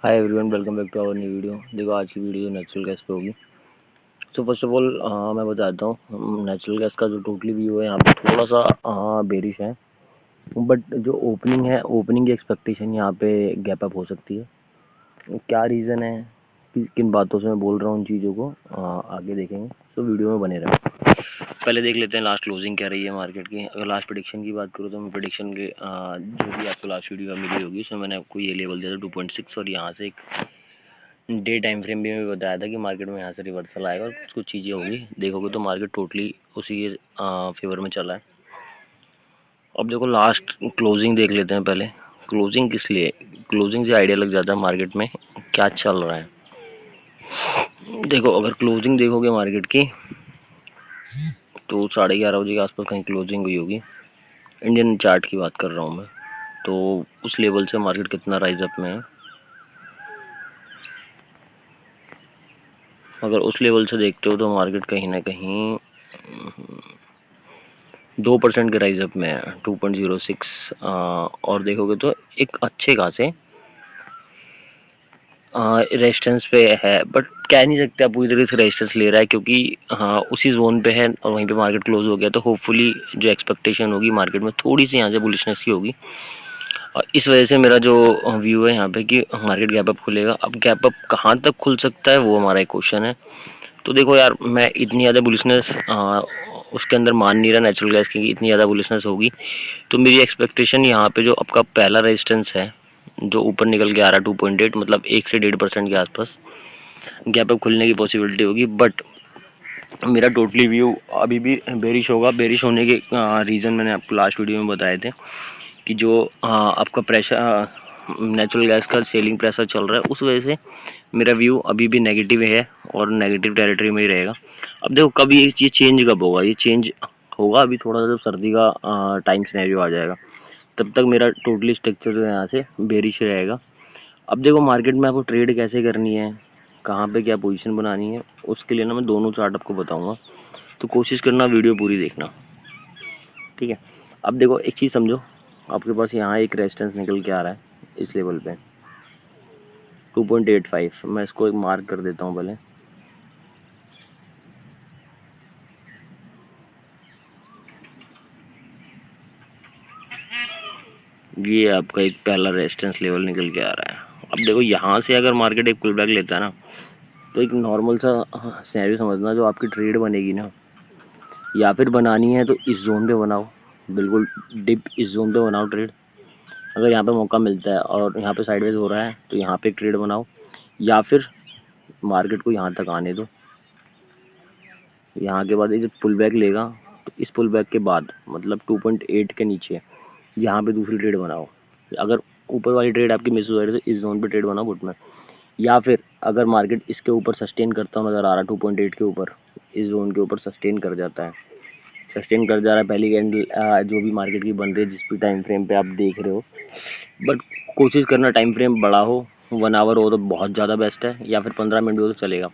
Hi everyone, welcome back to our new video. देखो आज की वीडियो नेचुरल गैस पे होगी। तो फर्स्ट ऑफ ऑल मैं बताता हूँ नेचुरल गैस का जो टोटली व्यू है यहाँ पे थोड़ा सा बेरिश है। बट जो ओपनिंग है, ओपनिंग की एक्सपेक्टेशन यहाँ पे गैप अप हो सकती है। क्या रीज़न है, किन बातों से मैं बोल रहा हूँ उन चीज़ों को आगे देखेंगे। तो वीडियो में बने रहो। पहले देख लेते हैं लास्ट क्लोजिंग क्या रही है मार्केट की। अगर लास्ट प्रेडिक्शन की बात करूँ तो मैं प्रेडिक्शन के जो भी आपको लास्ट वीडियो में मिली होगी उसमें मैंने आपको ये लेवल दिया था 2.6, और यहाँ से एक डे टाइम फ्रेम भी मैं बताया था कि मार्केट में यहाँ से रिवर्सल आएगा और कुछ चीज़ें होंगी। देखोगे तो मार्केट टोटली उसी के फेवर में चला है। अब देखो लास्ट क्लोजिंग देख लेते हैं पहले। क्लोजिंग किस लिए, क्लोजिंग से आइडिया लग जाता है मार्केट में क्या चल रहा है। देखो अगर क्लोजिंग देखोगे मार्केट की तो 11:30 बजे के आसपास कहीं क्लोजिंग हुई होगी। इंडियन चार्ट की बात कर रहा हूँ मैं। तो उस लेवल से मार्केट कितना राइज अप में है, अगर उस लेवल से देखते हो तो मार्केट कहीं ना कहीं 2% के राइज अप में है, 2.06। और देखोगे तो एक अच्छे खासे रेजिस्टेंस पे है। बट कह नहीं सकते आप पूरी तरीके से रेजिस्टेंस ले रहा है, क्योंकि हाँ उसी जोन पे है और वहीं पे मार्केट क्लोज हो गया। तो होपफुली जो एक्सपेक्टेशन होगी मार्केट में थोड़ी सी यहाँ से बुलिशनेस की होगी, और इस वजह से मेरा जो व्यू है यहाँ पे कि मार्केट गैप अप खुलेगा। अब गैप अप कहाँ तक खुल सकता है वो हमारा एक क्वेश्चन है। तो देखो यार, मैं इतनी ज़्यादा बुलिशनेस उसके अंदर मान नहीं रहा नेचुरल गैस की इतनी ज़्यादा बुलिशनेस होगी। तो मेरी एक्सपेक्टेशन यहाँ पे जो आपका पहला रेजिस्टेंस है जो ऊपर निकल के आ रहा है 2.8, मतलब 1 से 1.5% के आसपास गैप अप खुलने की पॉसिबिलिटी होगी। बट मेरा टोटली व्यू अभी भी बेरिश होगा। बेरिश होने के रीज़न मैंने आपको लास्ट वीडियो में बताए थे कि जो आपका प्रेशर नेचुरल गैस का सेलिंग प्रेशर चल रहा है उस वजह से मेरा व्यू अभी भी नेगेटिव है और नेगेटिव टेरिटरी में ही रहेगा। अब देखो कब ये चेंज कब होगा, ये चेंज होगा अभी थोड़ा सा जब सर्दी का टाइम सिनेरियो आ जाएगा, तब तक मेरा टोटली स्ट्रक्चर जो है यहाँ से बेरिश रहेगा। अब देखो मार्केट में आपको ट्रेड कैसे करनी है, कहाँ पे क्या पोजीशन बनानी है, उसके लिए ना मैं दोनों चार्ट आपको बताऊंगा। तो कोशिश करना वीडियो पूरी देखना, ठीक है। अब देखो एक चीज़ समझो, आपके पास यहाँ एक रेजिस्टेंस निकल के आ रहा है इस लेवल पे 2.85। मैं इसको एक मार्क कर देता हूँ पहले। ये आपका एक पहला रेजिस्टेंस लेवल निकल के आ रहा है। अब देखो यहाँ से अगर मार्केट एक पुल बैक लेता है ना, तो एक नॉर्मल सा सिनेरियो समझना, जो आपकी ट्रेड बनेगी ना, या फिर बनानी है तो इस जोन पे बनाओ, बिल्कुल डिप इस जोन पे बनाओ ट्रेड। अगर यहाँ पे मौका मिलता है और यहाँ पे साइडवेज हो रहा है तो यहाँ पे एक ट्रेड बनाओ, या फिर मार्केट को यहाँ तक आने दो। यहाँ के बाद ये जब पुल बैक लेगा तो इस पुल बैक के बाद मतलब 2.8 के नीचे यहाँ पे दूसरी ट्रेड बनाओ। अगर ऊपर वाली ट्रेड आपकी मिस हो रही है तो इस जोन पे ट्रेड बनाओ बुट में। या फिर अगर मार्केट इसके ऊपर सस्टेन करता हुआ नज़र आ रहा है 2.8 के ऊपर, इस जोन के ऊपर सस्टेन कर जाता है, सस्टेन कर जा रहा है पहली कैंडल जो भी मार्केट की बन रही है जिस भी टाइम फ्रेम पे आप देख रहे हो। बट कोशिश करना टाइम फ्रेम बड़ा हो, 1 आवर हो तो बहुत ज़्यादा बेस्ट है, या फिर 15 मिनट हो तो चलेगा।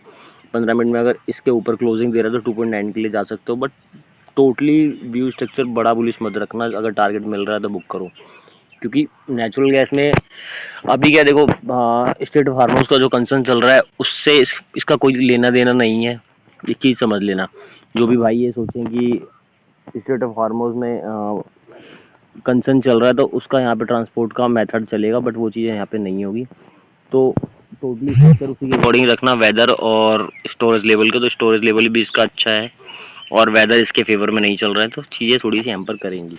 15 मिनट में अगर इसके ऊपर क्लोजिंग दे रहा है तो 2.9 के लिए जा सकते हो। बट टोटली व्यू स्ट्रक्चर बड़ा बुलिश मत रखना, अगर टारगेट मिल रहा है तो बुक करो। क्योंकि नेचुरल गैस में अभी क्या देखो, स्टेट फार्मर्स का जो कंसर्न चल रहा है उससे इसका कोई लेना देना नहीं है। ये चीज़ समझ लेना। जो भी भाई ये सोचें कि स्टेट ऑफ फार्मर्स में कंसर्न चल रहा है तो उसका यहाँ पे ट्रांसपोर्ट का मेथड चलेगा, बट वो चीज़ें यहाँ पे नहीं होगी। तो टोटली स्ट्रक्चर उसी के अकॉर्डिंग रखना, वेदर और स्टोरेज लेवल के। तो स्टोरेज लेवल भी इसका अच्छा है और वेदर इसके फेवर में नहीं चल रहा है, तो चीज़ें थोड़ी सी हैम्पर करेंगी,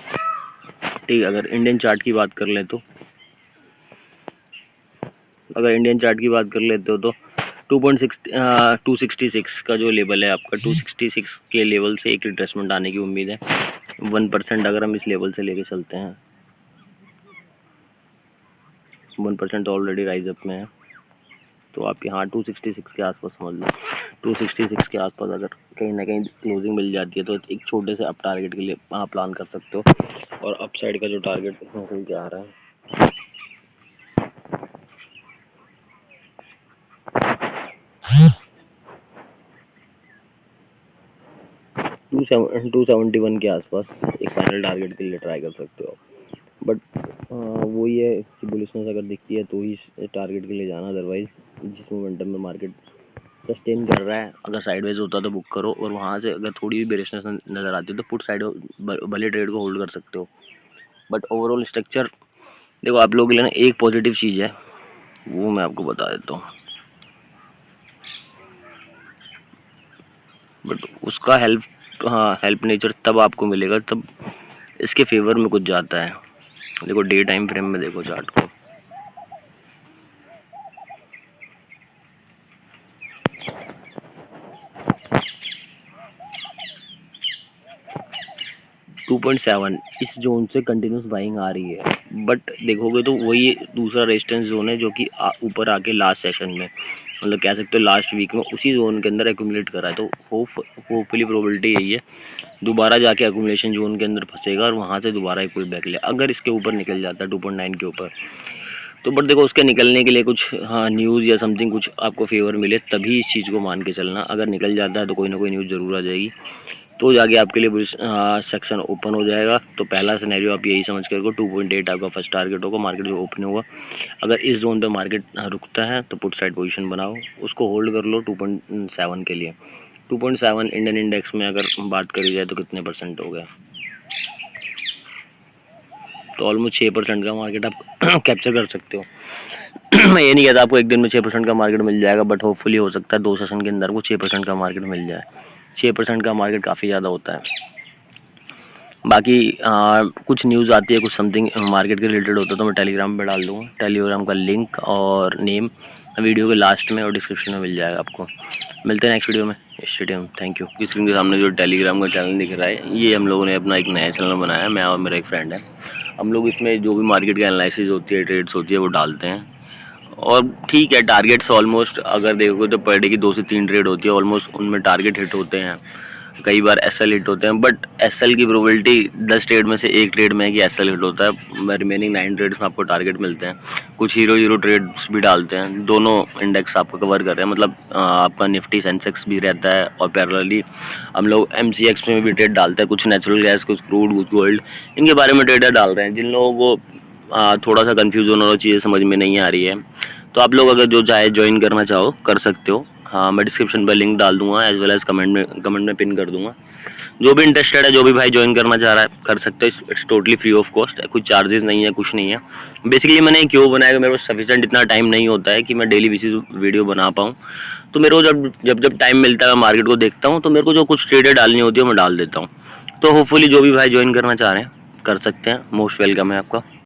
ठीक। अगर इंडियन चार्ट की बात कर लें तो, अगर इंडियन चार्ट की बात कर लेते हो तो 266 का जो लेवल है आपका, 266 के लेवल से एक रिट्रेसमेंट आने की उम्मीद है। 1% अगर हम इस लेवल से लेके चलते हैं, 1% ऑलरेडी राइज अप में है, तो आप यहाँ 266 के आसपास समझ लो। 266 के आसपास अगर कहीं ना कहीं क्लोजिंग मिल जाती है तो एक छोटे से अप टारगेट के लिए आप प्लान कर सकते हो। और अप साइड का जो टारगेट निकल के आ रहा है 271 के आसपास एक फाइनल टारगेट के लिए ट्राई कर सकते हो। बट वही है कि बुलिशनेस बुलिशनेस अगर दिखती है तो ही टारगेट के लिए जाना, अदरवाइज जिस मोमेंटम में मार्केट सस्टेन कर रहा है, अगर साइडवेज होता तो बुक करो, और वहाँ से अगर थोड़ी भी बेरिशनेस नज़र आती है तो पुट साइड भले ट्रेड को होल्ड कर सकते हो। बट ओवरऑल स्ट्रक्चर देखो, आप लोगों के लिए ना एक पॉजिटिव चीज़ है, वो मैं आपको बता देता हूँ, बट उसका हेल्प नेचर तब आपको मिलेगा तब इसके फेवर में कुछ जाता है। देखो डे टाइम फ्रेम में देखो चार्ट को, टू 2.7 इस जोन से कंटिन्यूस बाइंग आ रही है, बट देखोगे तो वही दूसरा रेजिस्टेंस जोन है जो कि ऊपर आके लास्ट सेशन में, मतलब कह सकते हो लास्ट वीक में उसी जोन के अंदर एक्यूमुलेट करा है। तो होपफुली प्रोबेबिलिटी यही है दोबारा जाके एक्यूमुलेशन जोन के अंदर फंसेगा और वहाँ से दोबारा एक पुल बैक ले, अगर इसके ऊपर निकल जाता है 2.9 के ऊपर तो। बट देखो उसके निकलने के लिए कुछ न्यूज़ या समथिंग कुछ आपको फेवर मिले तभी इस चीज़ को मान के चलना। अगर निकल जाता है तो कोई ना कोई न्यूज़ ज़रूर आ जाएगी, तो जाके आपके लिए सेक्शन ओपन हो जाएगा। तो पहला सिनेरियो आप यही समझ कर रखो, 2.8 आपका फर्स्ट टारगेट होगा, मार्केट जो ओपन होगा। अगर इस जोन पे मार्केट रुकता है तो पुट साइड पोजीशन बनाओ, उसको होल्ड कर लो 2.7 के लिए। 2.7 इंडियन इंडेक्स में अगर बात करी जाए तो कितने परसेंट हो गया, तो ऑलमोस्ट 6% का मार्केट आप कैप्चर कर सकते हो। मैं ये नहीं कहता आपको एक दिन में 6% का मार्केट मिल जाएगा, बट होपफुली हो सकता है 2 सेशन के अंदर वो 6% का मार्केट मिल जाए। 6% का मार्केट काफ़ी ज़्यादा होता है। बाकी कुछ न्यूज़ आती है, कुछ समथिंग मार्केट के रिलेटेड होता है तो मैं टेलीग्राम पे डाल दूँगा। टेलीग्राम का लिंक और नेम वीडियो के लास्ट में और डिस्क्रिप्शन में मिल जाएगा आपको। मिलते हैं नेक्स्ट वीडियो में। Stadium, thank you. स्क्रीन के सामने जो टेलीग्राम का चैनल दिख रहा है, ये हम लोगों ने अपना एक नया चैनल बनाया है, मैं और मेरा एक फ्रेंड है। हम लोग इसमें जो भी मार्केट की एनालिसिस होती है, ट्रेड्स होती है, वो डालते हैं। और ठीक है, टारगेट्स ऑलमोस्ट अगर देखोगे तो पर डे की 2 से 3 ट्रेड होती है, ऑलमोस्ट उनमें टारगेट हिट होते हैं। कई बार एसएल हिट होते हैं, बट एसएल की प्रोबेबिलिटी 10 ट्रेड में से एक ट्रेड में है कि एसएल हिट होता है। रिमेनिंग 9 ट्रेड्स में आपको टारगेट मिलते हैं। कुछ हीरो ट्रेड्स भी डालते हैं, दोनों इंडेक्स आपको कवर कर रहे हैं, मतलब आपका निफ्टी सेंसेक्स भी रहता है और पैरेलली हम लोग एमसीएक्स में भी ट्रेड डालते हैं। कुछ नेचुरल गैस, कुछ क्रूड, कुछ गोल्ड, इनके बारे में ट्रेडर डाल रहे हैं। जिन लोगों को थोड़ा सा कन्फ्यूजन और चीज़ें समझ में नहीं आ रही है, तो आप लोग अगर जो चाहे ज्वाइन करना चाहो कर सकते हो। हाँ, मैं डिस्क्रिप्शन पर लिंक डाल दूंगा, एज वेल एज कमेंट में पिन कर दूंगा। जो भी इंटरेस्टेड है, जो भी भाई ज्वाइन करना चाह रहा है कर सकते हो। It's totally free of cost है, कुछ चार्जेस नहीं है, कुछ नहीं है। बेसिकली मैंने क्यों बनाया, मेरे पास सफिशिएंट इतना टाइम नहीं होता है कि मैं डेली बेसिस वीडियो बना पाऊँ। तो मेरे को जब टाइम मिलता है मैं मार्केट को देखता हूँ, तो मेरे को जो कुछ ट्रेडें डालनी होती है मैं डाल देता हूँ। तो होपफुली जो भी भाई ज्वाइन करना चाह रहे हैं कर सकते हैं। मोस्ट वेलकम है आपका।